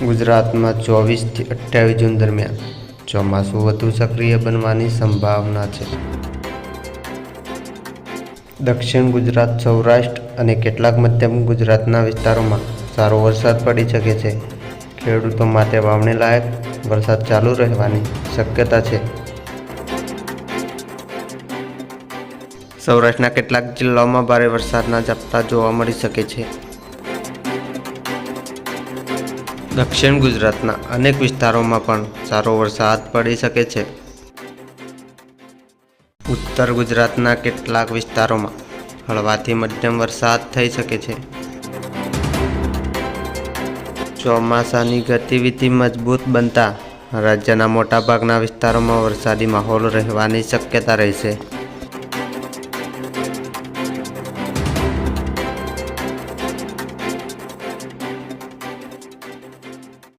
ગુજરાતમાં 24થી 28 જૂન દરમિયાન ચોમાસું વધુ સક્રિય બનવાની સંભાવના છે. દક્ષિણ ગુજરાત, સૌરાષ્ટ્ર અને કેટલાક મધ્યમ ગુજરાતના વિસ્તારોમાં સારો વરસાદ પડી શકે છે. ખેડૂતો માટે વાવણી લાયક વરસાદ ચાલુ રહેવાની શક્યતા છે. સૌરાષ્ટ્રના કેટલાક જિલ્લાઓમાં ભારે વરસાદના ઝાપટા જોવા મળી શકે છે. દક્ષિણ ગુજરાતના અનેક વિસ્તારોમાં પણ સારો વરસાદ પડી શકે છે. ઉત્તર ગુજરાતના કેટલાક વિસ્તારોમાં હળવાથી મધ્યમ વરસાદ થઈ શકે છે. ચોમાસાની ગતિવિધિ મજબૂત બનતા રાજ્યના મોટાભાગના વિસ્તારોમાં વરસાદી માહોલ રહેવાની શક્યતા રહેશે.